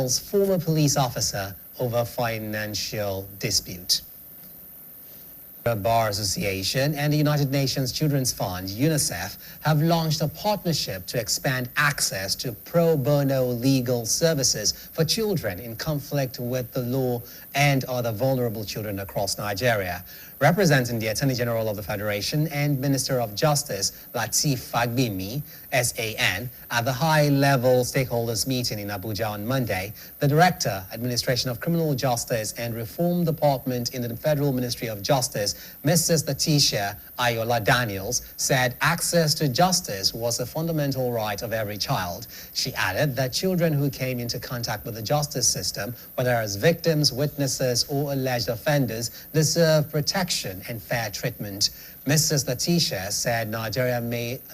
kills former police officer over financial dispute. The Bar Association and the United Nations Children's Fund, UNICEF, have launched a partnership to expand access to pro bono legal services for children in conflict with the law and other vulnerable children across Nigeria. Representing the Attorney General of the Federation and Minister of Justice, Lateef Fagbemi, SAN, at the high-level stakeholders meeting in Abuja on Monday, the Director, Administration of Criminal Justice and Reform Department in the Federal Ministry of Justice, Mrs. Letitia Ayola Daniels, said access to justice was a fundamental right of every child. She added that children who came into contact with the justice system, whether as victims, witnesses, or alleged offenders, deserve protection and fair treatment. Mrs. Letitia said Nigeria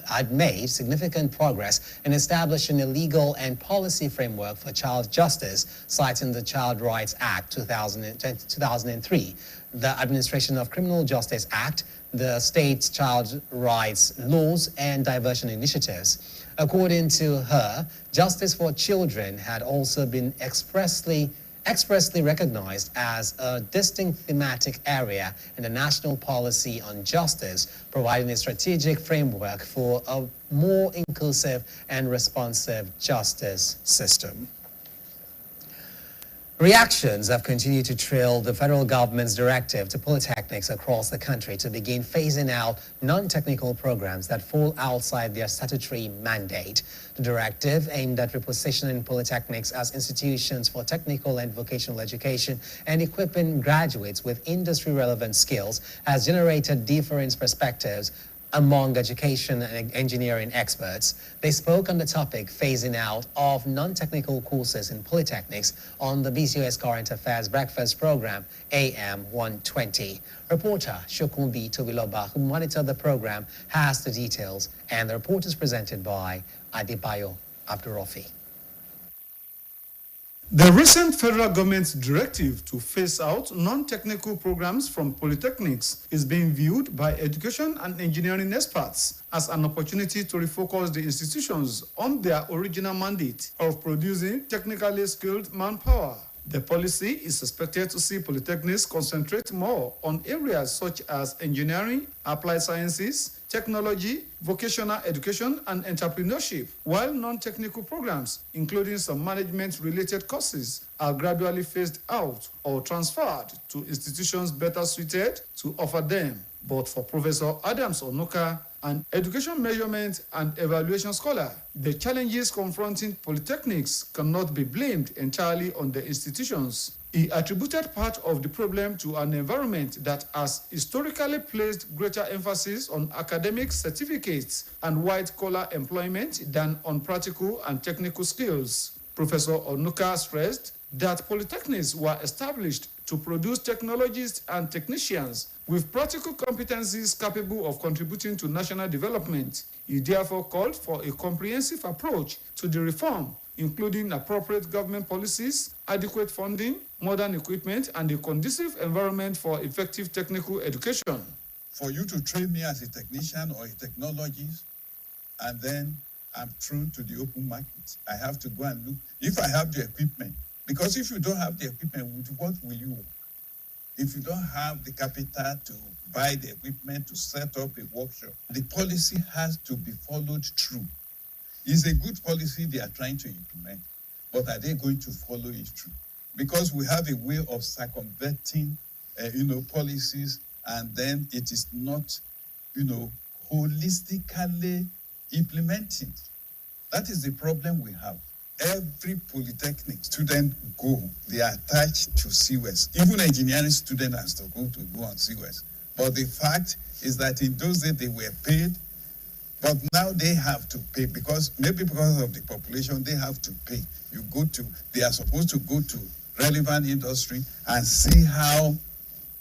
had made significant progress in establishing a legal and policy framework for child justice, citing the Child Rights Act 2003, the Administration of Criminal Justice Act, the state's child rights laws, and diversion initiatives. According to her, justice for children had also been expressly recognized as a distinct thematic area in the national policy on justice, providing a strategic framework for a more inclusive and responsive justice system. Reactions have continued to trail the federal government's directive to polytechnics across the country to begin phasing out non-technical programs that fall outside their statutory mandate. The directive, aimed at repositioning polytechnics as institutions for technical and vocational education and equipping graduates with industry-relevant skills, has generated different perspectives among education and engineering experts. They spoke on the topic phasing out of non-technical courses in polytechnics on the BCOS Current Affairs Breakfast Program, AM 120. Reporter Shokunbi Tobiloba, who monitored the program, has the details, and the report is presented by Adebayo Abdurrafi. The recent federal government's directive to phase out non-technical programs from polytechnics is being viewed by education and engineering experts as an opportunity to refocus the institutions on their original mandate of producing technically skilled manpower. The policy is expected to see polytechnics concentrate more on areas such as engineering, applied sciences, technology, vocational education, and entrepreneurship, while non-technical programs, including some management-related courses, are gradually phased out or transferred to institutions better suited to offer them. But for Professor Adams Onuka, an education measurement and evaluation scholar, the challenges confronting polytechnics cannot be blamed entirely on the institutions. He attributed part of the problem to an environment that has historically placed greater emphasis on academic certificates and white-collar employment than on practical and technical skills. Professor Onuka stressed that polytechnics were established to produce technologists and technicians with practical competencies capable of contributing to national development. He therefore called for a comprehensive approach to the reform, including appropriate government policies, adequate funding, modern equipment, and a conducive environment for effective technical education. For you to train me as a technician or a technologist, and then I'm thrown to the open market, I have to go and look if I have the equipment. Because if you don't have the equipment, what will you work? If you don't have the capital to buy the equipment to set up a workshop, the policy has to be followed through. It's a good policy they are trying to implement, but are they going to follow it through? Because we have a way of circumventing, policies, and then it is not, holistically implemented. That is the problem we have. Every polytechnic student they are attached to CWES. Even engineering student has to go on CWES. But the fact is that in those days they were paid, but now they have to pay because of the population, they have to pay. They are supposed to go to relevant industry and see how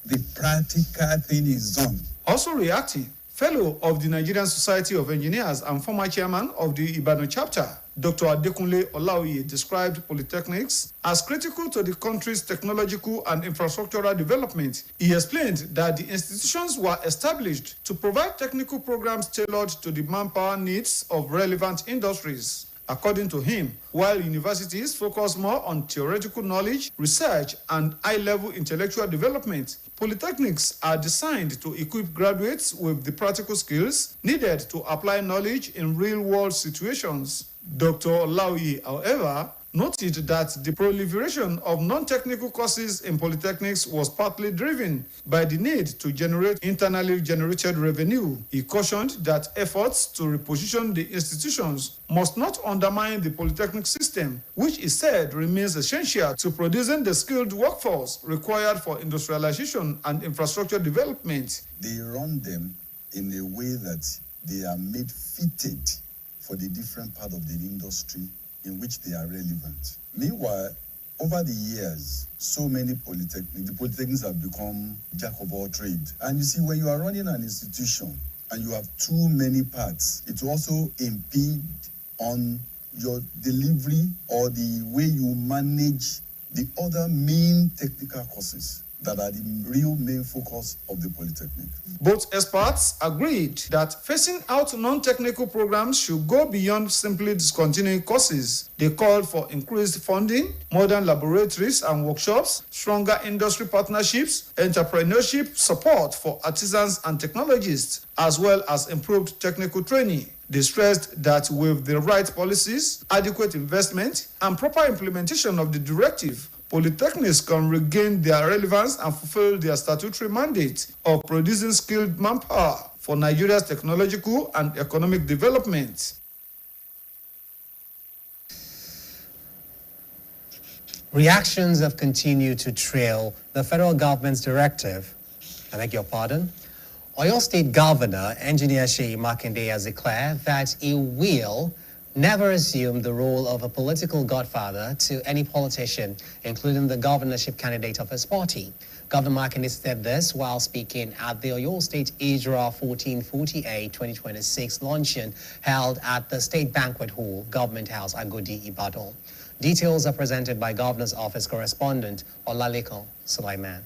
the practical thing is done. Also reacting, fellow of the Nigerian Society of Engineers and former chairman of the Ibadan chapter, Dr. Adekunle Olaoye, described polytechnics as critical to the country's technological and infrastructural development. He explained that the institutions were established to provide technical programs tailored to the manpower needs of relevant industries. According to him, while universities focus more on theoretical knowledge, research, and high-level intellectual development, polytechnics are designed to equip graduates with the practical skills needed to apply knowledge in real-world situations. Dr. Olaoye, however, noted that the proliferation of non-technical courses in polytechnics was partly driven by the need to generate internally generated revenue. He cautioned that efforts to reposition the institutions must not undermine the polytechnic system, which he said remains essential to producing the skilled workforce required for industrialization and infrastructure development. They run them in a way that they are made fitted for the different part of the industry in which they are relevant. Meanwhile, over the years, so many polytechnics have become jack of all trades. And you see, when you are running an institution and you have too many parts, it will also impede on your delivery or the way you manage the other main technical courses that are the real main focus of the polytechnic. Both experts agreed that phasing out non-technical programs should go beyond simply discontinuing courses. They called for increased funding, modern laboratories and workshops, stronger industry partnerships, entrepreneurship support for artisans and technologists, as well as improved technical training. They stressed that with the right policies, adequate investment, and proper implementation of the directive, polytechnics can regain their relevance and fulfill their statutory mandate of producing skilled manpower for Nigeria's technological and economic development. Reactions have continued to trail the federal government's directive. I beg your pardon. Oyo State Governor, Engineer Seyi Makinde, has declared that he will never assume the role of a political godfather to any politician, including the governorship candidate of his party. Governor Makinde said this while speaking at the Oyo State Ijra 1448 2026 luncheon held at the State Banquet Hall, Government House, Agodi, Ibadan. Details are presented by Governor's Office correspondent Olalekan Sulaiman.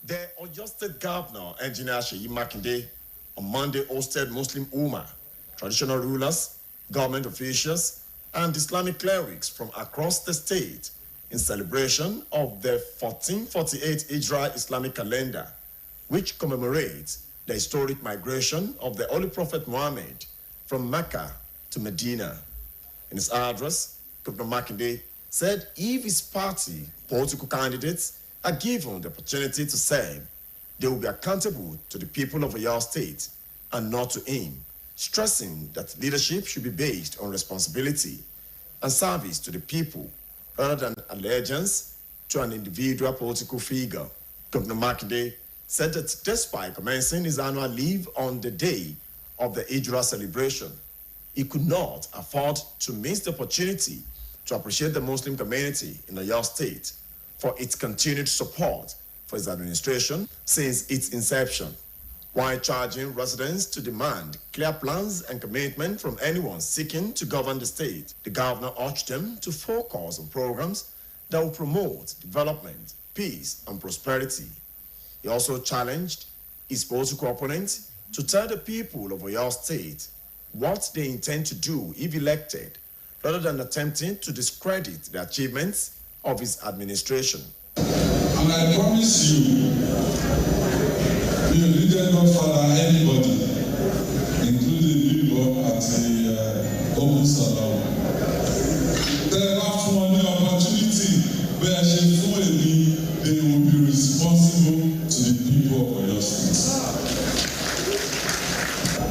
The Oyo State Governor, Engineer Seyi Makinde, on Monday hosted Muslim Ummah, traditional rulers, government officials, and Islamic clerics from across the state in celebration of the 1448 Hijra Islamic calendar, which commemorates the historic migration of the Holy Prophet Muhammad from Mecca to Medina. In his address, Governor Makinde said if his party political candidates are given the opportunity to serve, they will be accountable to the people of Oyo State and not to him, stressing that leadership should be based on responsibility and service to the people rather than allegiance to an individual political figure. Governor Makinde said that despite commencing his annual leave on the day of the Hijra celebration, he could not afford to miss the opportunity to appreciate the Muslim community in Oyo State for its continued support for his administration since its inception, while charging residents to demand clear plans and commitment from anyone seeking to govern the state. The governor urged them to focus on programs that will promote development, peace, and prosperity. He also challenged his political opponents to tell the people of Oyo State what they intend to do if elected, rather than attempting to discredit the achievements of his administration. And I promise you, we will lead not father anybody, including people at the Open Salon. They have one opportunity where they will be responsible to the people of Oyo State.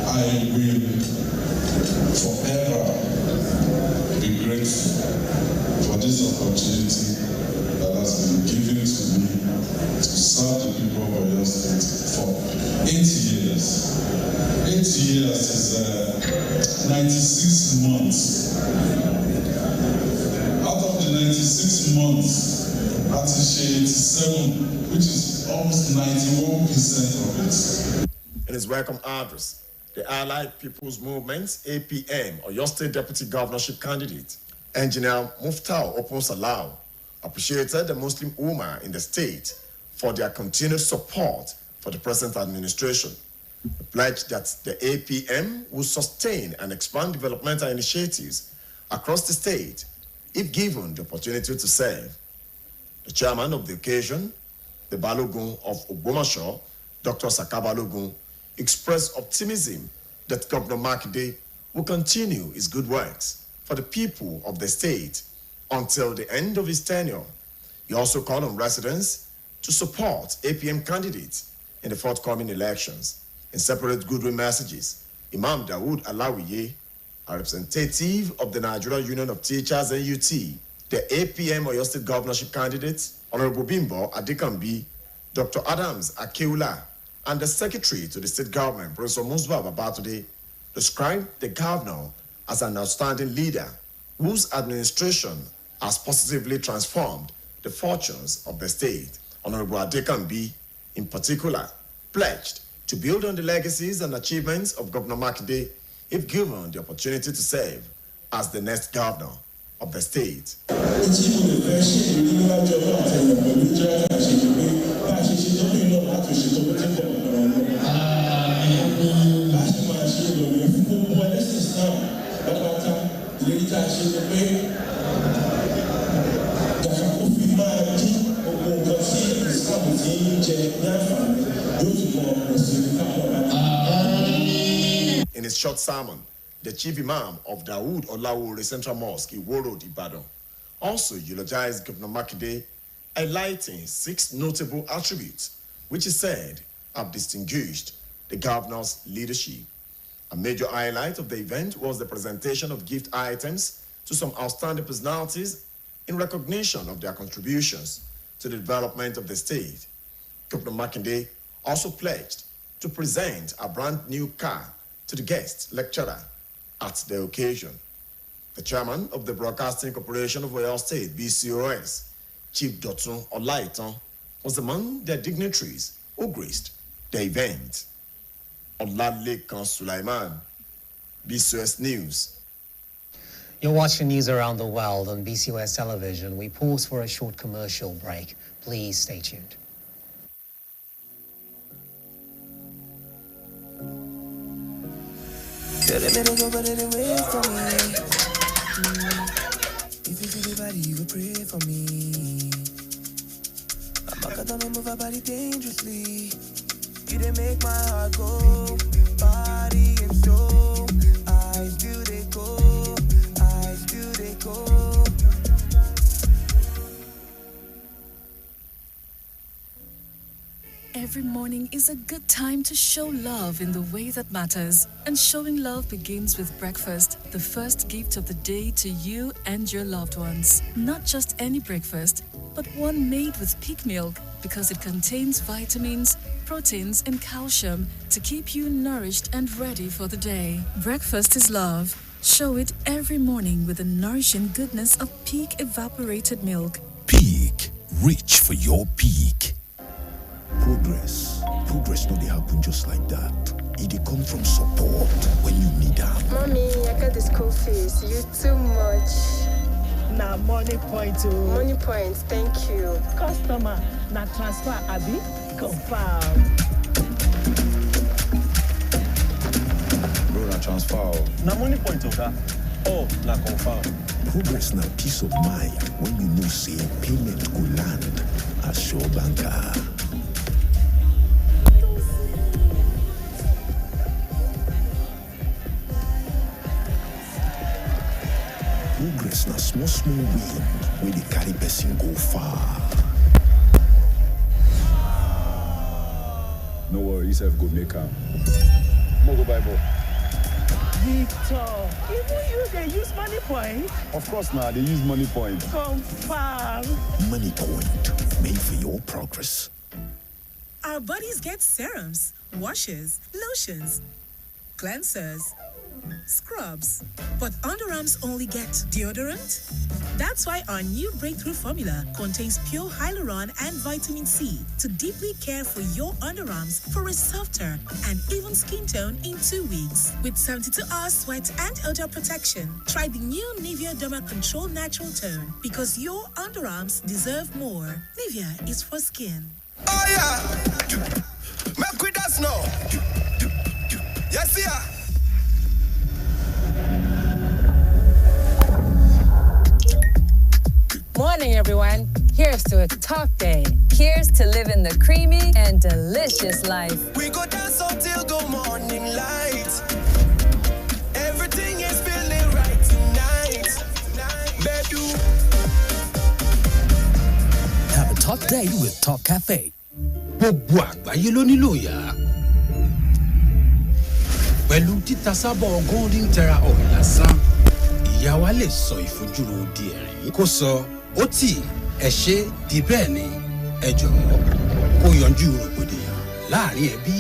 I will forever be grateful for this opportunity that has been given to me to serve the people of Oyo State for 8 years. 8 years is 96 months. Out of the 96 months, that is 87, which is almost 91% of it. In his welcome address, the Allied People's Movement's APM, Oyo State Deputy Governorship candidate, Engineer Muftau Opon Salau, appreciated the Muslim Ummah in the state for their continued support for the present administration The pledge that the APM will sustain and expand developmental initiatives across the state if given the opportunity to serve. The chairman of the occasion, the Balogun of Ogbomoso, Dr. Saka Balogun, expressed optimism that Governor Makinde will continue his good works for the people of the state until the end of his tenure. He also called on residents to support APM candidates in the forthcoming elections. In separate goodwill messages, Imam Dawood Alawiye, a representative of the Nigeria Union of Teachers NUT, the APM Oyo State governorship candidates, Honorable Bimbo Adekambi, Dr. Adams Akeula, and the secretary to the state government, Professor Musba Babatunde, described the governor as an outstanding leader whose administration has positively transformed the fortunes of the state. Honorable Adekambi, in particular, pledged to build on the legacies and achievements of Governor Makinde if given the opportunity to serve as the next governor of the state. In his short sermon, the chief imam of Dawood Olawore Central Mosque, Iwo Road, Ibadan, also eulogized Governor Makinde, highlighting 6 notable attributes which he said have distinguished the governor's leadership. A major highlight of the event was the presentation of gift items to some outstanding personalities in recognition of their contributions to the development of the state. Governor Makinde also pledged to present a brand new car to the guest lecturer at the occasion. The chairman of the Broadcasting Corporation of Oyo State, BCOS, Chief Dotun Olaitan, was among their dignitaries who graced the event. Olalekan Sulaiman, BCOS News. You're watching news around the world on BCOS television. We pause for a short commercial break. Please stay tuned. If you feel the body, you will pray for me. I'm a gonna move our body dangerously. You didn't make my heart go, body and soul. Eyes do they go, eyes do they go. Every morning is a good time to show love in the way that matters. And showing love begins with breakfast, the first gift of the day to you and your loved ones. Not just any breakfast, but one made with peak milk because it contains vitamins, proteins, and calcium to keep you nourished and ready for the day. Breakfast is love. Show it every morning with the nourishing goodness of Peak evaporated milk. Peak. Reach for your peak. Progress no dey happen just like that. It dey come from support when you need am. Mommy, I got the school fees. You too much. Na money point oh. Money point, thank you. Customer, na transfer abi? Confirm. Bro, na transfer. Na money point oga. Oh, na confirm. Progress na peace of mind when you know say payment go land at Sure Banker. Progress na small wind wey dey carry person go far. No worry, yourself go make am. Mo go buy ball. Victor, even you dey use money point? Of course now, they use money point. Confirm. Money point, made for your progress. Our bodies get serums, washes, lotions, cleansers, scrubs, but underarms only get deodorant. That's why our new breakthrough formula contains pure hyaluron and vitamin C to deeply care for your underarms for a softer and even skin tone in 2 weeks. With 72 hours sweat and odor protection, try the new Nivea Derma Control Natural Tone because your underarms deserve more. Nivea is for skin. Oh yeah, make we dance now. Yes, yeah. Morning, everyone. Here's to a top day. Here's to living the creamy and delicious life. We go dance until the morning light. Everything is feeling right tonight. Baby. Have a top day with Top Cafe. Gbogbo àgbáyé ló nílò yá. Pẹ̀lú títasábọ̀ Golden Terra Oil lásán, ìyá wa lè sọ ìfojúro di ẹ̀rín. Kó sọ ó tì ẹ ṣe di bẹ́ẹ̀ ni ẹ jọ̀wọ́ kó yanjú rògbòdìyàn láàrin ẹbí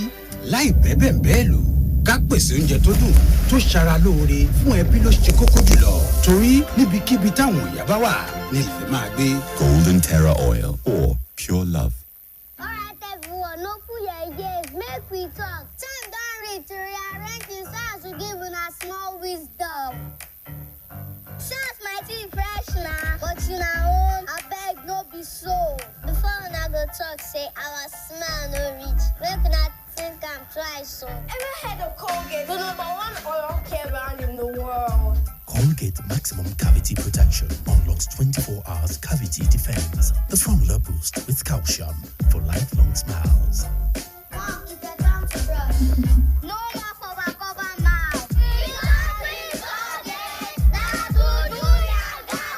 láì bẹ́ẹ̀ lò. Ká pèsè oúnjẹ tó dùn tó ṣara lóore fún ẹbí ló ṣe kókó jùlọ. Torí níbikíbi táwọn ìyá bá wà ní ìfẹ́ máa gbé. Golden Terra Oil or pure love. Make we talk. Time don't reach to rearrange the stars to give us small wisdom. Shots might be fresh now, but you know, I beg no be so. Before I go talk, say our smile no reach. Make not think I'm twice so. Ever heard of Colgate, the #1 oral care brand in the world? Colgate Maximum Cavity Protection unlocks 24 hours cavity defense. The formula boosts with calcium for lifelong smiles. Mom, it's a time to brush. No more cover mouth.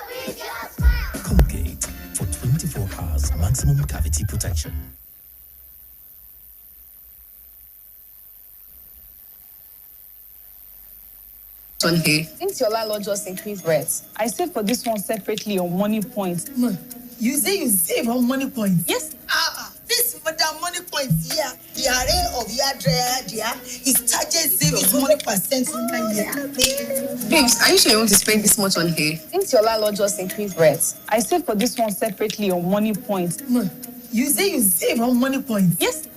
With your smile. Colgate for 24 hours maximum cavity protection. On here. Since your landlord just increased rents, I saved for this one separately on Money Point. You say you save on Money Point? Yes. This Madam Money Point here, the array of Yadrea is charges savings money percent in a year. Babes, are you sure you want to spend this much on here? Since your landlord just increased rents, I saved for this one separately on Money Point. You say you save on Money Point? Yes.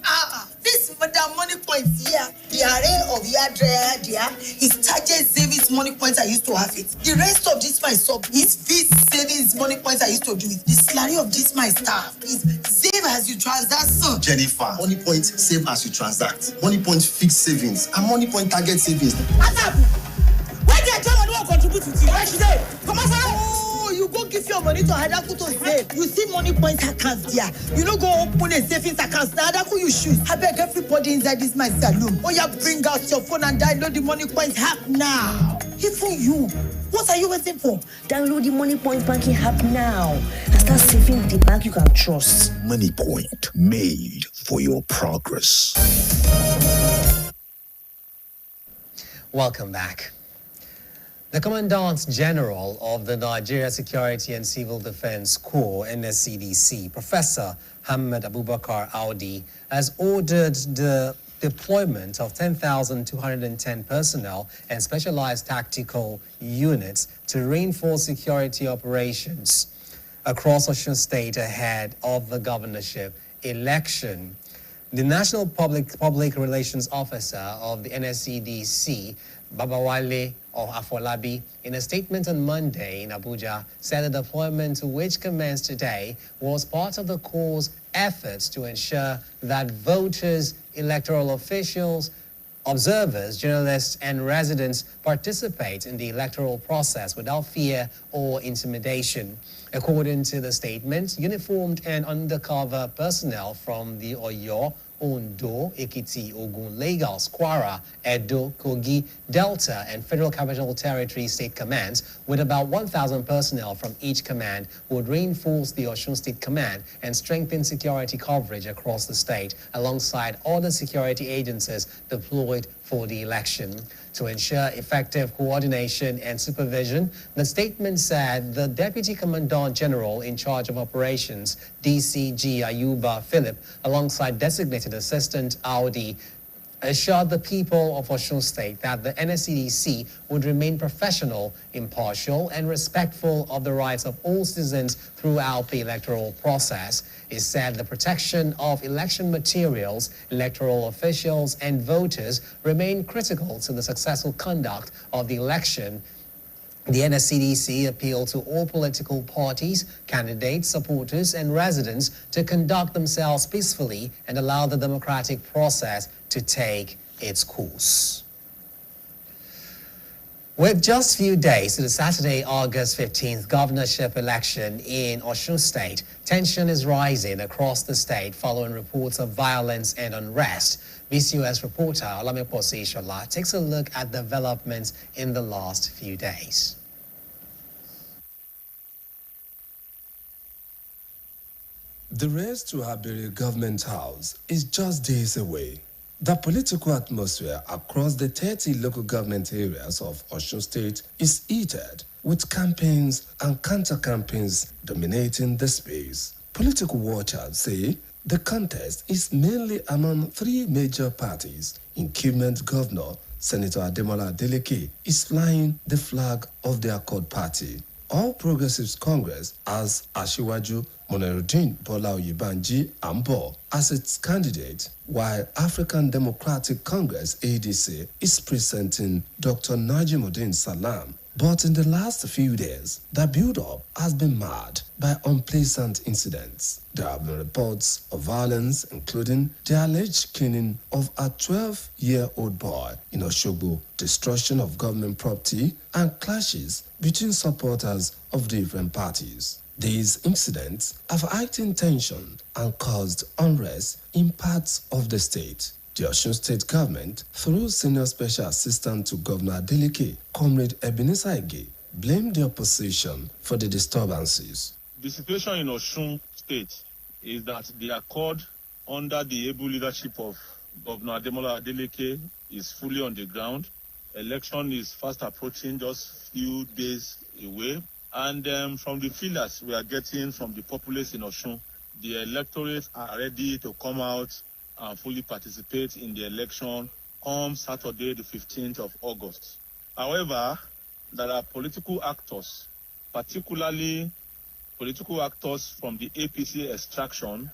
This Madam Money Point here, the array of Yadrea is charges savings money points I used to have it. The rest of this my sub is fees savings money points I used to do it. The salary of this my staff is save as you transact, son. Jennifer, Money Point save as you transact. Money Point fixed savings and Money Point target savings. Why did I tell you to contribute to you? Where should they? Come on, oh, you go give your money to Hadaku to save. You see Money Point accounts there. You don't go open a savings account. Now Hadaku you choose. I beg everybody inside this my saloon. Oh, yeah, bring out your phone and download the Money Point app now. Even you. What are you waiting for? Download the Money Point banking app now and start saving with the bank you can trust. Money Point, made for your progress. Welcome back. The Commandant General of the Nigeria Security and Civil Defense Corps, NSCDC, Professor Hamad Abubakar Audi, has ordered the deployment of 10,210 personnel and specialized tactical units to reinforce security operations across Osun State ahead of the governorship election. The National Public Relations Officer of the NSCDC, Babawale Afolabi, in a statement on Monday in Abuja, said the deployment, which commenced today, was part of the Corps' efforts to ensure that voters, electoral officials, observers, journalists, and residents participate in the electoral process without fear or intimidation. According to the statement, uniformed and undercover personnel from the Oyo, Ondo, Ekiti, Ogun, Lagos, Kwara, Edo, Kogi, Delta, and Federal Capital Territory state commands, with about 1,000 personnel from each command, would reinforce the Osun State Command and strengthen security coverage across the state, alongside other security agencies deployed for the election. To ensure effective coordination and supervision, the statement said the Deputy Commandant General in charge of operations, DCG Ayuba Philip, alongside designated Assistant Audi, assured the people of Osun State that the NSCDC would remain professional, impartial, and respectful of the rights of all citizens throughout the electoral process. It said the protection of election materials, electoral officials, and voters remain critical to the successful conduct of the election. The NSCDC appealed to all political parties, candidates, supporters, and residents to conduct themselves peacefully and allow the democratic process to take its course. With just few days to the Saturday, August 15th governorship election in Osun State, tension is rising across the state following reports of violence and unrest. BCOS reporter Olamipo Ishola takes a look at developments in the last few days. The race to Abere Government House is just days away. The political atmosphere across the 30 local government areas of Osun State is heated, with campaigns and counter-campaigns dominating the space. Political watchers say the contest is mainly among three major parties. Incumbent Governor Senator Ademola Adeleke is flying the flag of the Accord Party. All Progressives Congress has Asiwaju Monerudin Bola Oyebanji Ambo as its candidate, while African Democratic Congress ADC is presenting Dr. Najimuddin Salam. But in the last few days, the build-up has been marred by unpleasant incidents. There have been reports of violence, including the alleged killing of a 12-year-old boy in Osogbo, destruction of government property, and clashes between supporters of different parties. These incidents have heightened tension and caused unrest in parts of the state. The Osun State government, through Senior Special Assistant to Governor Adeleke, Comrade Ebenezer Ige, blamed the opposition for the disturbances. The situation in Osun State is that the Accord, under the able leadership of Governor Ademola Adeleke, is fully on the ground. Election is fast approaching, just few days away. And from the feelers we are getting from the populace in Osun, the electorate are ready to come out and fully participate in the election on Saturday, the 15th of August. However, there are political actors, particularly political actors from the APC extraction,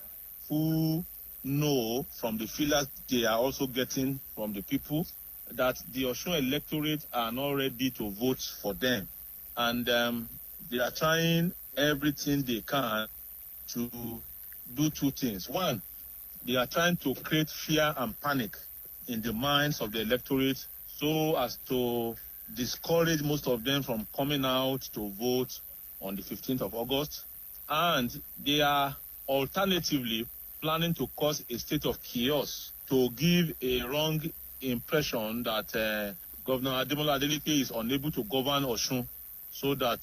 who know from the feelers they are also getting from the people that the Osun electorate are not ready to vote for them. And they are trying everything they can to do two things. One, they are trying to create fear and panic in the minds of the electorate so as to discourage most of them from coming out to vote on the 15th of August. And they are alternatively planning to cause a state of chaos to give a wrong impression that Governor Ademola Adeleke is unable to govern Osun, so that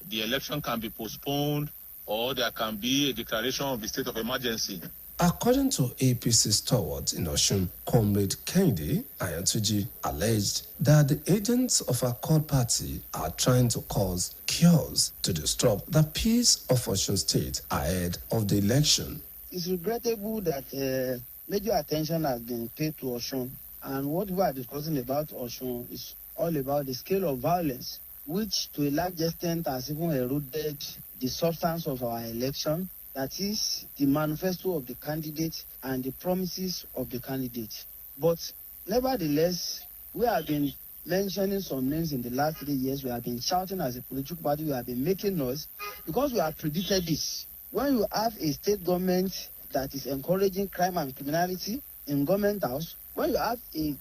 the election can be postponed or there can be a declaration of the state of emergency. According to APC stalwart in Osun, Comrade Kehinde Ayantuji alleged that the agents of Accord Party are trying to cause chaos to disrupt the peace of Osun State ahead of the election. It's regrettable that major attention has been paid to Osun, and what we are discussing about Osun is all about the scale of violence, which to a large extent has even eroded the substance of our election. That is the manifesto of the candidate and the promises of the candidate. But nevertheless, we have been mentioning some names in the last 3 years. We have been shouting as a political party. We have been making noise because we have predicted this. When you have a state government that is encouraging crime and criminality in government house, when you have a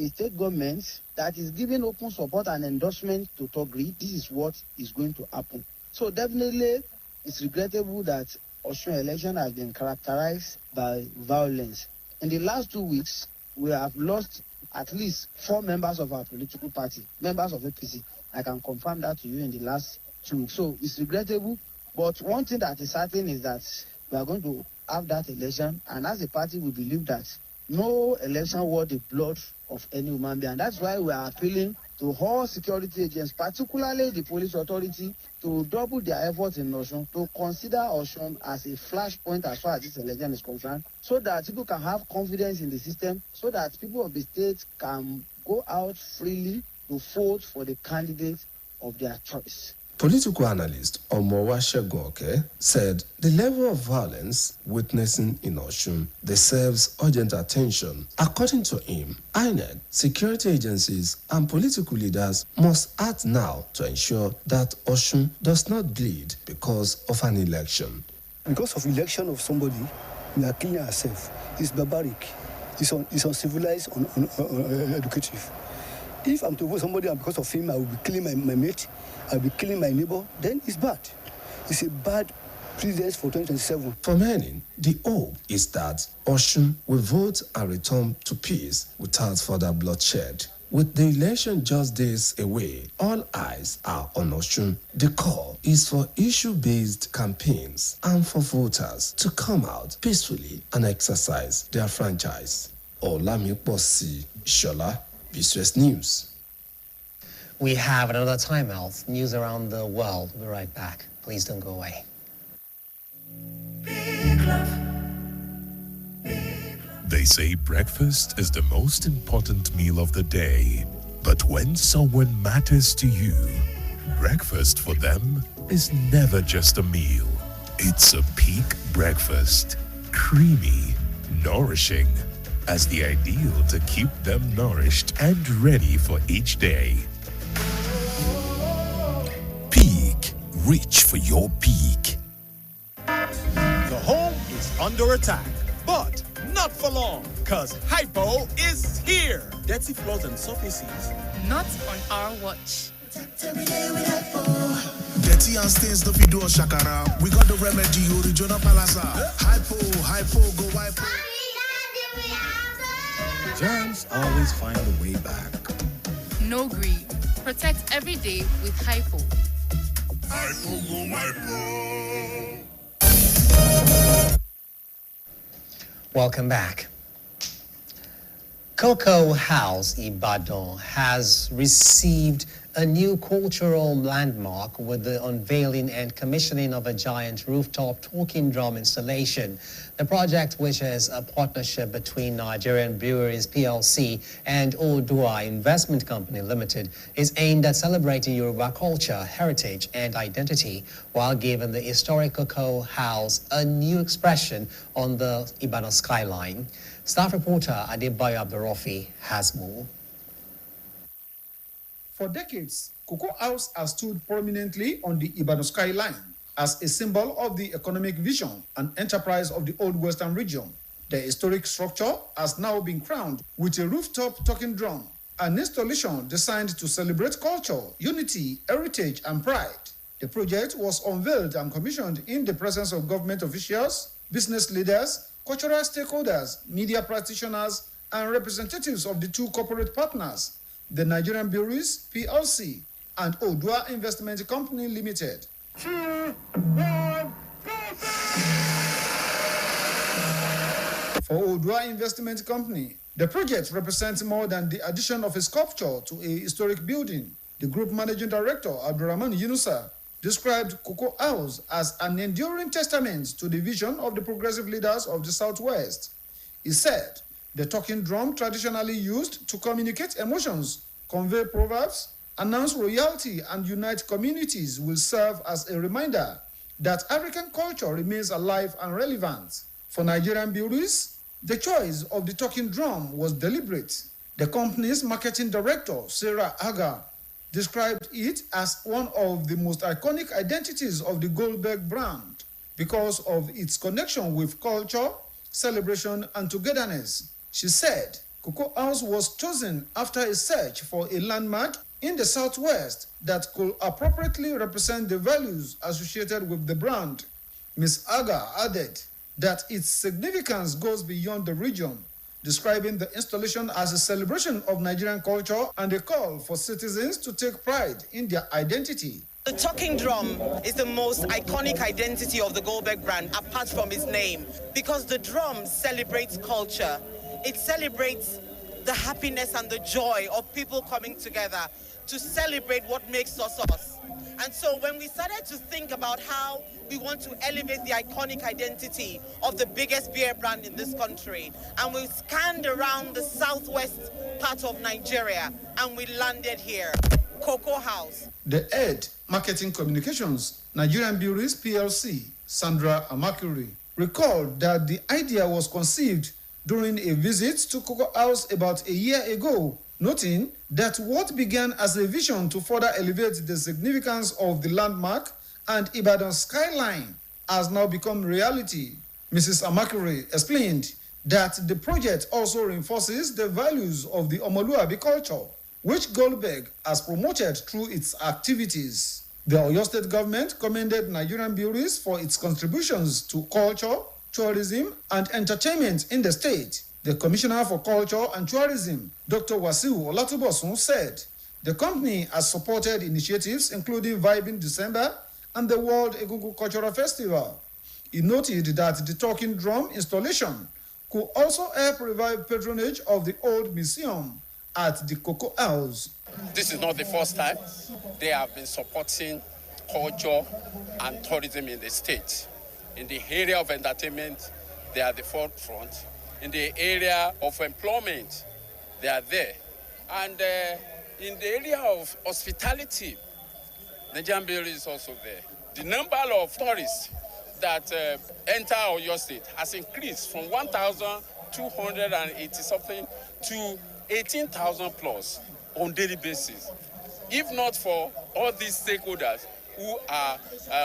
state government that is giving open support and endorsement to Togri, this is what is going to happen. So definitely, it's regrettable that Osun election has been characterized by violence. In the last 2 weeks, we have lost at least 4 members of our political party, members of APC. I can confirm that to you in the last 2 weeks. So it's regrettable. But one thing that is certain is that we are going to have that election. And as a party, we believe that no election worth the blood of any human being. And that's why we are appealing to all security agents, particularly the police authority, to double their efforts in Osun, to consider Osun as a flashpoint as far as this election is concerned, so that people can have confidence in the system, so that people of the state can go out freely to vote for the candidate of their choice. Political analyst Omowa Shegoke said the level of violence witnessing in Osun deserves urgent attention. According to him, INEC, security agencies and political leaders must act now to ensure that Osun does not bleed because of an election. Because of election of somebody, we are killing ourselves. It's barbaric. It's uncivilized, uneducative. If I'm to vote somebody and because of him I will be killing my mate, I'll be killing my neighbor, then it's bad. It's a bad precedent for 2027. For many, the hope is that Osun will vote and return to peace without further bloodshed. With the election just days away, all eyes are on Osun. The call is for issue-based campaigns and for voters to come out peacefully and exercise their franchise. Olamiposi Shola, BCOS News. We have another timeout. News around the world. We'll be right back. Please don't go away. They say breakfast is the most important meal of the day. But when someone matters to you, breakfast for them is never just a meal. It's a peak breakfast. Creamy, nourishing, as the ideal to keep them nourished and ready for each day. Peak. Reach for your peak. The home is under attack, but not for long, because Hypo is here. Dirty floors and surfaces. Not on our watch. Dirty and stains, no fit do us shakara. We got the remedy, original palasa. Hypo, go hypo. Germs always find a way back. No green. Protect every day with Hypo. Hypo, go hypo. Welcome back. Cocoa House Ibadan has received a new cultural landmark with the unveiling and commissioning of a giant rooftop talking drum installation. The project, which is a partnership between Nigerian Breweries PLC and Odua Investment Company Limited, is aimed at celebrating Yoruba culture, heritage, and identity while giving the historic Cocoa House a new expression on the Ibadan skyline. Staff reporter Adebayo Abdurrafi has more. For decades, Cocoa House has stood prominently on the Ibadan skyline as a symbol of the economic vision and enterprise of the Old Western region. The historic structure has now been crowned with a rooftop talking drum, an installation designed to celebrate culture, unity, heritage, and pride. The project was unveiled and commissioned in the presence of government officials, business leaders, cultural stakeholders, media practitioners, and representatives of the two corporate partners, the Nigerian Breweries PLC and Odua Investment Company Limited. 2, 1, go! For Odua Investment Company, the project represents more than the addition of a sculpture to a historic building. The group managing director, Abdurrahman Yunusa, described Cocoa House as an enduring testament to the vision of the progressive leaders of the Southwest. He said, the talking drum, traditionally used to communicate emotions, convey proverbs, announce royalty, and unite communities, will serve as a reminder that African culture remains alive and relevant. For Nigerian Breweries, the choice of the talking drum was deliberate. The company's marketing director, Sarah Aga, described it as one of the most iconic identities of the Goldberg brand because of its connection with culture, celebration, and togetherness. She said, Cocoa House was chosen after a search for a landmark in the Southwest that could appropriately represent the values associated with the brand. Ms. Aga added that its significance goes beyond the region, describing the installation as a celebration of Nigerian culture and a call for citizens to take pride in their identity. The talking drum is the most iconic identity of the Goldberg brand, apart from its name, because the drum celebrates culture. It celebrates the happiness and the joy of people coming together to celebrate what makes us us. And so when we started to think about how we want to elevate the iconic identity of the biggest beer brand in this country, and we scanned around the southwest part of Nigeria, and we landed here, Cocoa House. The head, Marketing Communications, Nigerian Breweries PLC, Sandra Amakuri, recalled that the idea was conceived during a visit to Cocoa House about a year ago, noting that what began as a vision to further elevate the significance of the landmark and Ibadan's skyline has now become reality. Mrs. Amakure explained that the project also reinforces the values of the Omoluabi culture. which Goldberg has promoted through its activities. The Oyo State government commended Nigerian breweries for its contributions to culture, tourism, and entertainment in the state. The Commissioner for Culture and Tourism, Dr. Wasiu Olatubosun, said the company has supported initiatives including Vibing December and the World Egungun Cultural Festival. He noted that the talking drum installation could also help revive patronage of the old museum at the Cocoa House. This is not the first time they have been supporting culture and tourism in the state. In the area of entertainment, they are the forefront. In the area of employment, they are there. And in the area of hospitality, Nigerian Brewery is also there. The number of tourists that enter Oyo State has increased from 1,280 something to 18,000 plus on daily basis. If not for all these stakeholders who are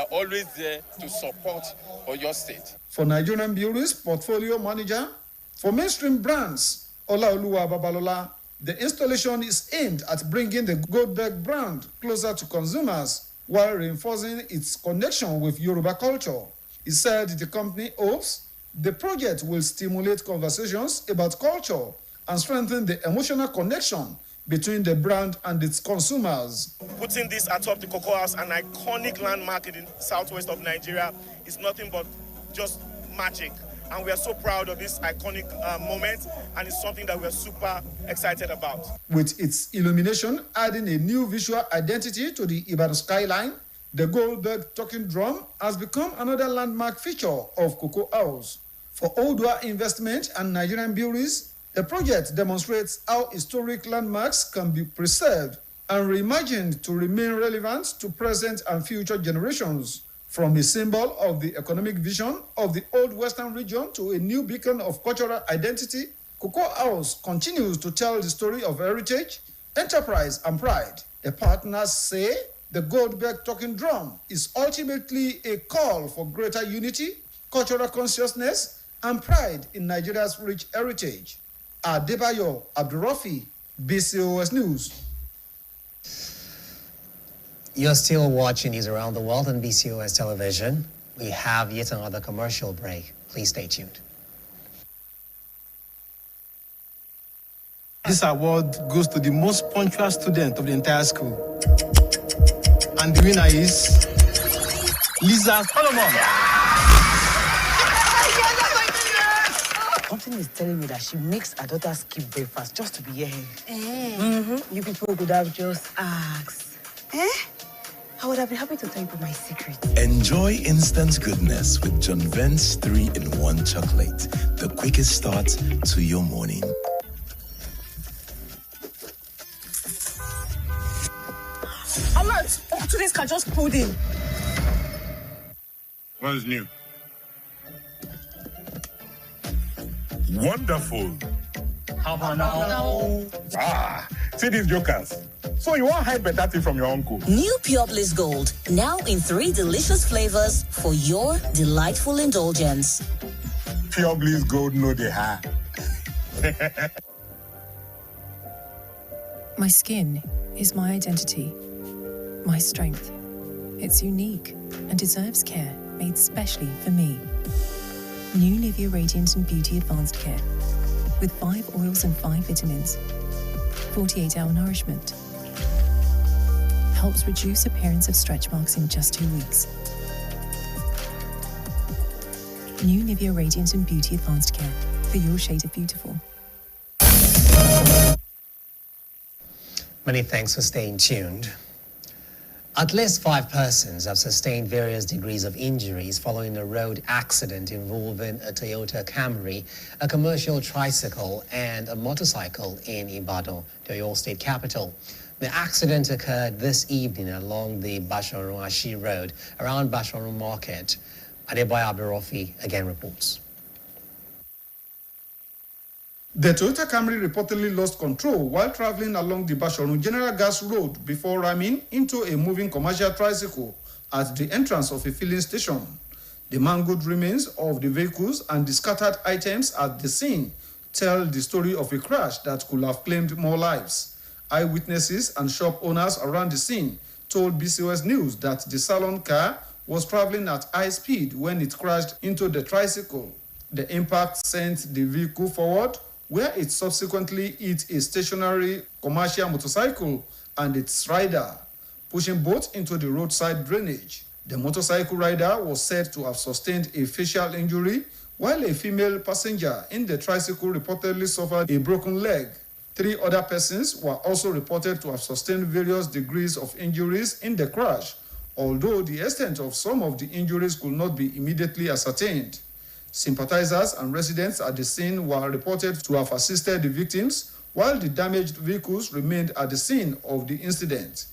always there to support Oyo State. For Nigerian Breweries portfolio manager, for mainstream brands, Olaoluwa Babalola, the installation is aimed at bringing the Goldberg brand closer to consumers while reinforcing its connection with Yoruba culture. He said the company hopes the project will stimulate conversations about culture and strengthen the emotional connection between the brand and its consumers. Putting this atop the Cocoa House, an iconic landmark in the southwest of Nigeria, is nothing but just magic. And we are so proud of this iconic moment, and it's something that we're super excited about. With its illumination adding a new visual identity to the Ibadan skyline, the Goldberg talking drum has become another landmark feature of Cocoa House. For Odua Investment and Nigerian Breweries, the project demonstrates how historic landmarks can be preserved and reimagined to remain relevant to present and future generations. From a symbol of the economic vision of the old western region to a new beacon of cultural identity, Cocoa House continues to tell the story of heritage, enterprise, and pride. The partners say the Goldberg talking drum is ultimately a call for greater unity, cultural consciousness, and pride in Nigeria's rich heritage. Adebayo Abdurrafi, BCOS News. You're still watching News Around the World on BCOS television. We have yet another commercial break. Please stay tuned. This award goes to the most punctual student of the entire school. And the winner is Lisa Solomon. Something is telling me that she makes her daughter skip breakfast just to be here. You people could have just asked. I would have been happy to tell you my secret. Enjoy instant goodness with John Vent's 3-in-1 chocolate. The quickest start to your morning. Alert! Today's car just pulled in. What is new? Wonderful. How about now? See these jokers. So you want hide better thing from your uncle? New Pure Bliss Gold, now in 3 delicious flavors for your delightful indulgence. Pure Bliss Gold, no they have. My skin is my identity, my strength. It's unique and deserves care made specially for me. New Nivea Radiant and Beauty Advanced Care with 5 oils and 5 vitamins. 48-hour nourishment. Helps reduce appearance of stretch marks in just 2 weeks. New Nivea Radiant and Beauty Advanced Care for your shade of beautiful. Many thanks for staying tuned. At least 5 persons have sustained various degrees of injuries following a road accident involving a Toyota Camry, a commercial tricycle, and a motorcycle in Ibadan, the Oyo State capital. The accident occurred this evening along the Basharun-Ashi Road around Basharun Market. Adebayo Abdurrafi again reports. The Toyota Camry reportedly lost control while traveling along the Basharun General Gas Road before ramming into a moving commercial tricycle at the entrance of a filling station. The mangled remains of the vehicles and the scattered items at the scene tell the story of a crash that could have claimed more lives. Eyewitnesses and shop owners around the scene told BCOS News that the salon car was traveling at high speed when it crashed into the tricycle. The impact sent the vehicle forward, where it subsequently hit a stationary commercial motorcycle and its rider, pushing both into the roadside drainage. The motorcycle rider was said to have sustained a facial injury, while a female passenger in the tricycle reportedly suffered a broken leg. 3 other persons were also reported to have sustained various degrees of injuries in the crash, although the extent of some of the injuries could not be immediately ascertained. Sympathizers and residents at the scene were reported to have assisted the victims, while the damaged vehicles remained at the scene of the incident.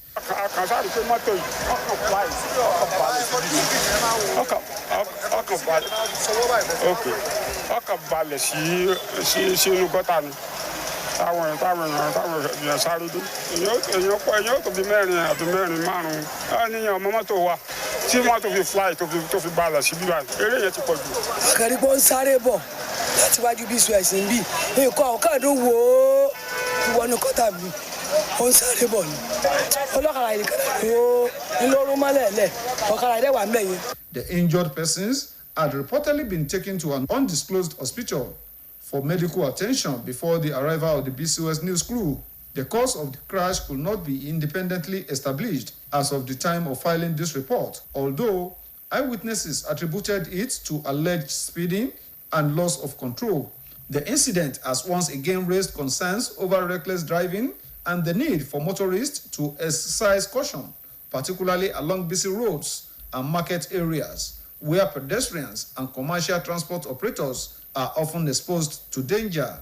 The injured persons had reportedly been taken to an undisclosed hospital for medical attention before the arrival of the BCOS News crew. The cause of the crash could not be independently established as of the time of filing this report, although eyewitnesses attributed it to alleged speeding and loss of control. The incident has once again raised concerns over reckless driving and the need for motorists to exercise caution, particularly along busy roads and market areas, where pedestrians and commercial transport operators are often exposed to danger.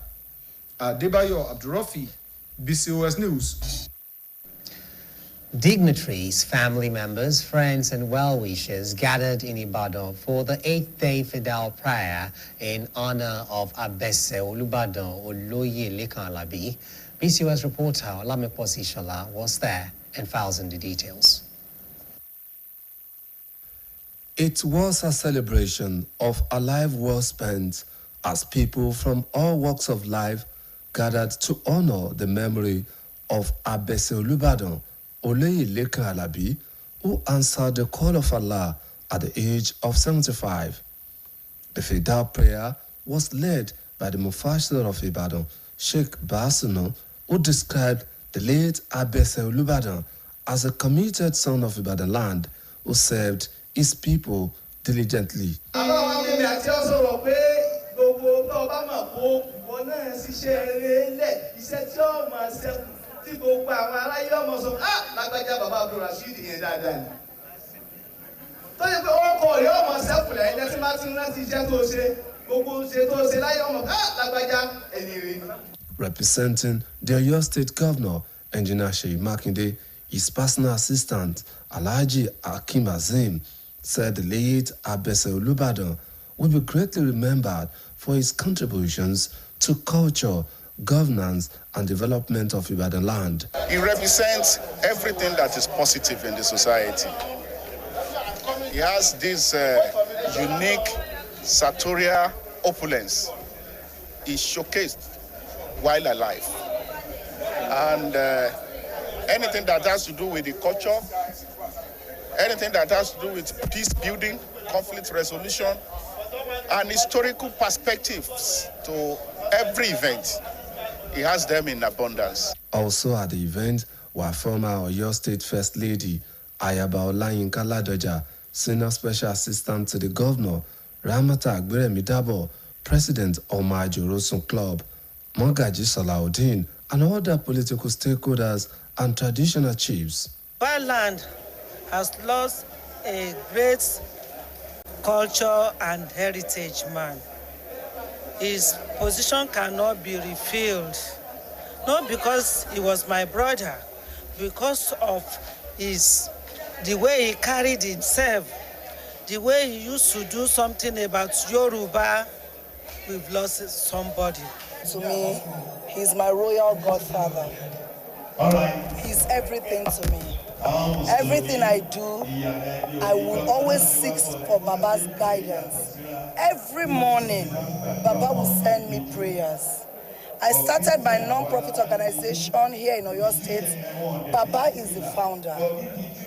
Adebayo Abdurafi, BCOS News. Dignitaries, family members, friends, and well-wishers gathered in Ibadan for the 8th-day Fidel prayer in honor of Abese Olubadan Oloye Lekan Alabi. BCOS reporter Olameposi Shola was there and files in the details. It was a celebration of a life well spent as people from all walks of life gathered to honor the memory of Abese Olubadan Oloye Lekan Alabi, who answered the call of Allah at the age of 75. The Fidel prayer was led by the Mufasir of Ibadan, Sheikh Basuno, who described the late Abese Olubadan as a committed son of Ibadan land who served his people diligently. Representing the Oyo State Governor, Engineer Seyi Makinde, his personal assistant, Alhaji Hakeem Azim, said the late Abese Olubadan will be greatly remembered for his contributions to culture, governance, and development of Ibadan land. He represents everything that is positive in the society. He has this unique sartorial opulence. He showcased while alive. And anything that has to do with the culture, anything that has to do with peace building, conflict resolution, and historical perspectives to every event, he has them in abundance. Also at the event were former Oyo State First Lady Ayaba Olayinka Ladoja, Senior Special Assistant to the Governor, Ramata Agberemi Dabo, President Omar Jorosun Club, Mogaji Salaudin, and other political stakeholders and traditional chiefs. Our land has lost a great culture and heritage man. His position cannot be refilled, not because he was my brother, because of the way he carried himself, the way he used to do something about Yoruba. We've lost somebody. To me, he's my royal godfather. He's everything to me. Everything I do, I will always seek for Baba's guidance. Every morning, Baba will send me prayers. I started my non-profit organization here in Oyo State. Baba is the founder.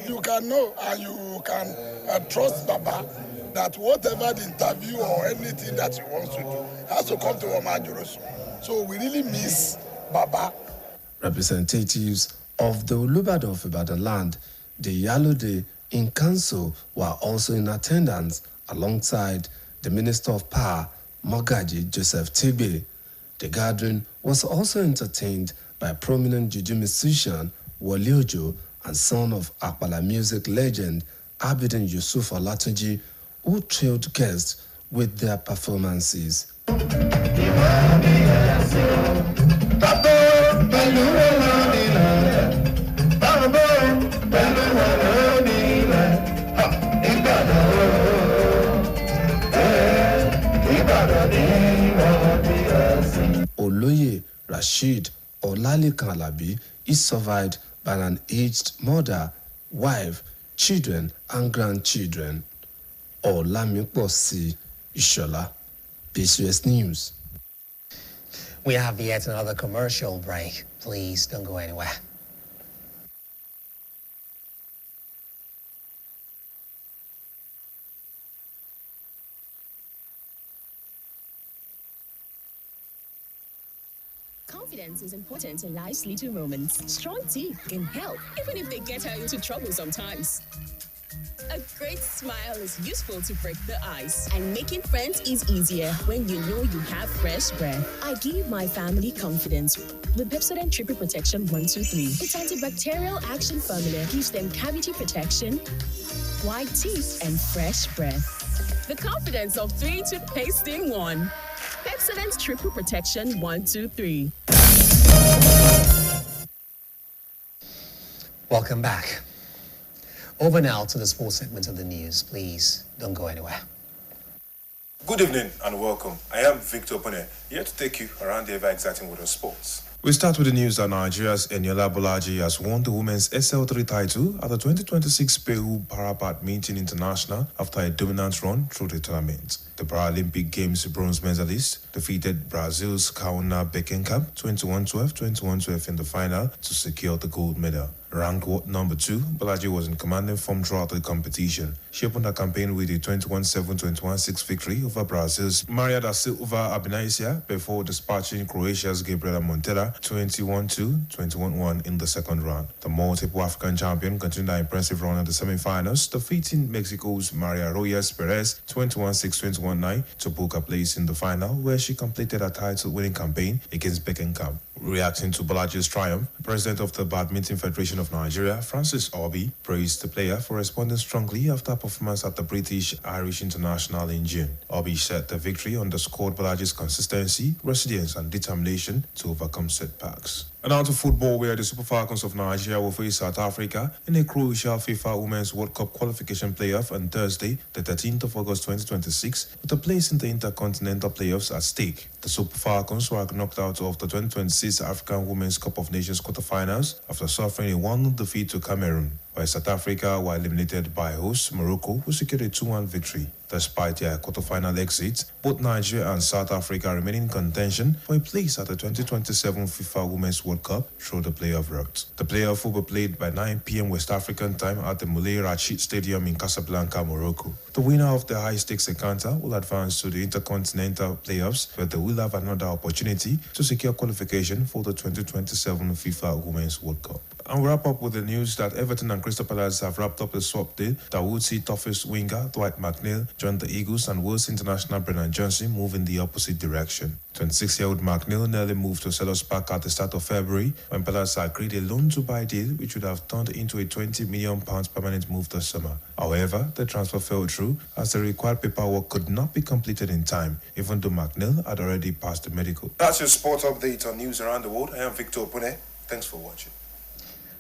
You can know and you can trust Baba that whatever the interview or anything that he wants to do has to come to Oma Jorosu. So we really miss Baba. Representatives of the Olubado of Ibadan land, the Yalode in council, were also in attendance alongside the Minister of Power, Mogaji Joseph Tibe. The gathering was also entertained by prominent juju musician Wole Ojo and son of Akpala music legend Abidin Yusuf Olatunji, who thrilled guests with their performances. Oloye Rashid Olalekan Alabi is survived by an aged mother, wife, children, and grandchildren. Olamiposi Ishola, BCOS News. We have yet another commercial break. Please don't go anywhere. Confidence is important in life's little moments. Strong teeth can help, even if they get her into trouble sometimes. A great smile is useful to break the ice, and making friends is easier when you know you have fresh breath. I give my family confidence with Pepsodent Triple Protection 123. Its antibacterial action formula gives them cavity protection, white teeth, and fresh breath. The confidence of 3 toothpaste in 1. Pepsodent Triple Protection 123. Welcome back. Over now to the sports segment of the news. Please don't go anywhere. Good evening and welcome. I am Victor Pone, here to take you around the ever-exciting world of sports. We start with the news that Nigeria's Eniola Bolaji has won the women's SL3 title at the 2026 Peru Para-Badminton International after a dominant run through the tournament. The Paralympic Games bronze medalist defeated Brazil's Kauna Beckenkamp 21-12, 21-12 in the final to secure the gold medal. Ranked number 2, Bolaji was in commanding form throughout the competition. She opened her campaign with a 21-7, 21-6 victory over Brazil's Maria da Silva Abinaisia before dispatching Croatia's Gabriela Montella 21-2, 21-1 in the second round. The multiple African champion continued her impressive run at the semi-finals, defeating Mexico's Maria Rojas Perez 21-6, 21-9 to book a place in the final, where she completed a title-winning campaign against Beckenkamp. Reacting to Bolaji's triumph, the president of the Badminton Federation of Nigeria, Francis Obi, praised the player for responding strongly after her performance at the British-Irish International in June. Obi said the victory underscored Bolaji's consistency, resilience, and determination to overcome setbacks. And now to football, where the Super Falcons of Nigeria will face South Africa in a crucial FIFA Women's World Cup qualification playoff on Thursday, the 13th of August 2026, with a place in the Intercontinental Playoffs at stake. The Super Falcons were knocked out of the 2026 African Women's Cup of Nations quarterfinals after suffering a 1-0 defeat to Cameroon, while South Africa were eliminated by host Morocco, who secured a 2-1 victory. Despite their quarterfinal exits, both Nigeria and South Africa remain in contention for a place at the 2027 FIFA Women's World Cup through the playoff route. The playoff will be played by 9 p.m. West African time at the Moulay Rachid Stadium in Casablanca, Morocco. The winner of the high-stakes encounter will advance to the Intercontinental Playoffs, where they will have another opportunity to secure qualification for the 2027 FIFA Women's World Cup. And we wrap up with the news that Everton and Crystal Palace have wrapped up a swap deal that would see toughest winger Dwight McNeil join the Eagles and Wales international Brennan Johnson move in the opposite direction. 26-year-old McNeil nearly moved to Sellers Park at the start of February when Palace agreed a loan-to-buy deal which would have turned into a £20 million permanent move this summer. However, the transfer fell through as the required paperwork could not be completed in time, even though McNeil had already passed the medical. That's your sport update on news around the world. I am Victor Pune. Thanks for watching.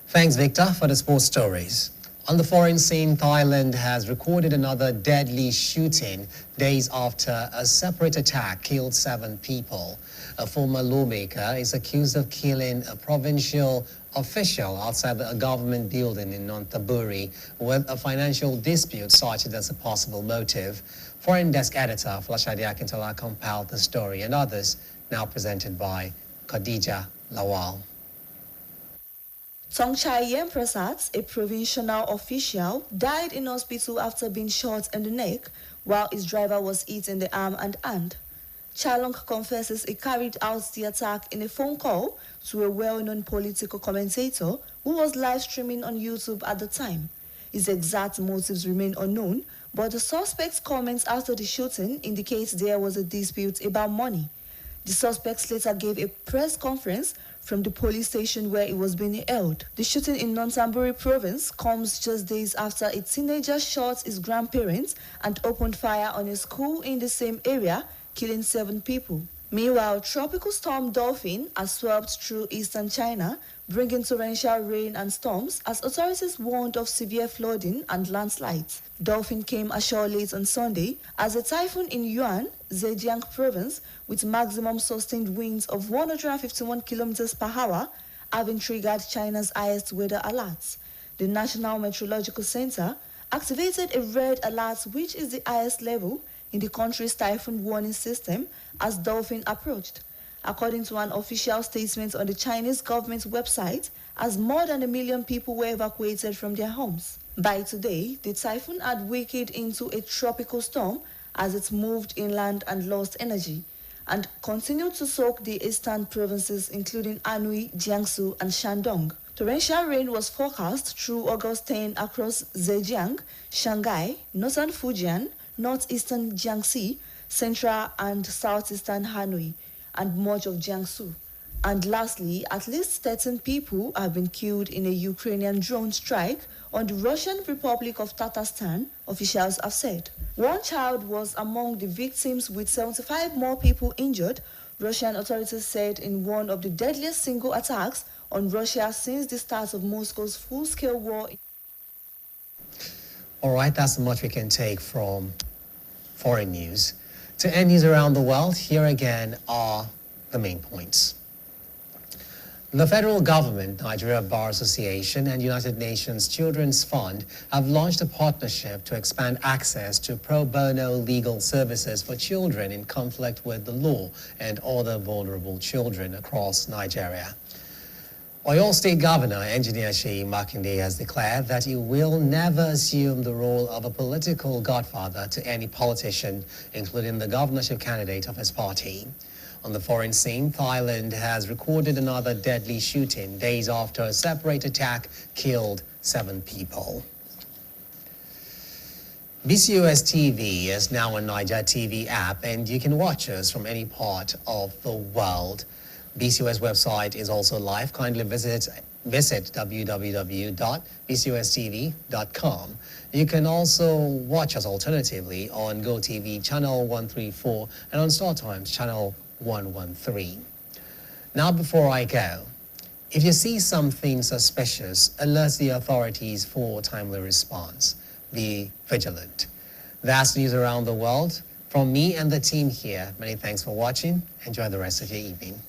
Thanks, Victor, for the sports stories. On the foreign scene, Thailand has recorded another deadly shooting days after a separate attack killed 7 people. A former lawmaker is accused of killing a provincial official outside a government building in Nonthaburi with a financial dispute cited as a possible motive. Foreign desk editor Flashadi Akintola compiled the story and others now presented by Khadija Lawal. Songchai Yemprasad, a provincial official, died in hospital after being shot in the neck while his driver was hit in the arm and hand. Chalong confesses he carried out the attack in a phone call to a well-known political commentator who was live streaming on YouTube at the time. His exact motives remain unknown, but the suspect's comments after the shooting indicates there was a dispute about money. The suspects later gave a press conference from the police station where it was being held. The shooting in Nonthaburi province comes just days after a teenager shot his grandparents and opened fire on a school in the same area, killing 7 people. Meanwhile, tropical storm Dolphin has swept through eastern China, bringing torrential rain and storms as authorities warned of severe flooding and landslides. Dolphin came ashore late on Sunday as a typhoon in Yuan, Zhejiang province, with maximum sustained winds of 151 kilometers per hour, having triggered China's highest weather alerts. The National Meteorological Center activated a red alert, which is the highest level in the country's typhoon warning system as Dolphin approached. According to an official statement on the Chinese government's website, as more than 1 million people were evacuated from their homes. By today, the typhoon had weakened into a tropical storm as it moved inland and lost energy, and continued to soak the eastern provinces including Anhui, Jiangsu and Shandong. Torrential rain was forecast through August 10 across Zhejiang, Shanghai, northern Fujian, northeastern Jiangxi, central and southeastern Hanoi, and much of Jiangsu. And lastly, at least 13 people have been killed in a Ukrainian drone strike on the Russian Republic of Tatarstan, officials have said. 1 child was among the victims with 75 more people injured, Russian authorities said in one of the deadliest single attacks on Russia since the start of Moscow's full-scale war. All right, that's much we can take from foreign news. To end news around the world, here again are the main points. The federal government, Nigeria Bar Association, and United Nations Children's Fund have launched a partnership to expand access to pro bono legal services for children in conflict with the law and other vulnerable children across Nigeria. Oyo State Governor Engineer Seyi Makinde has declared that he will never assume the role of a political godfather to any politician, including the governorship candidate of his party. On the foreign scene, Thailand has recorded another deadly shooting days after a separate attack killed 7 people. BCOS TV is now a Niger TV app, and you can watch us from any part of the world. BCOS website is also live. Kindly visit www.bcostv.com. You can also watch us alternatively on GoTV channel 134 and on StarTimes channel 113. Now, before I go, if you see something suspicious, alert the authorities for timely response. Be vigilant. That's news around the world. From me and the team here, many thanks for watching. Enjoy the rest of your evening.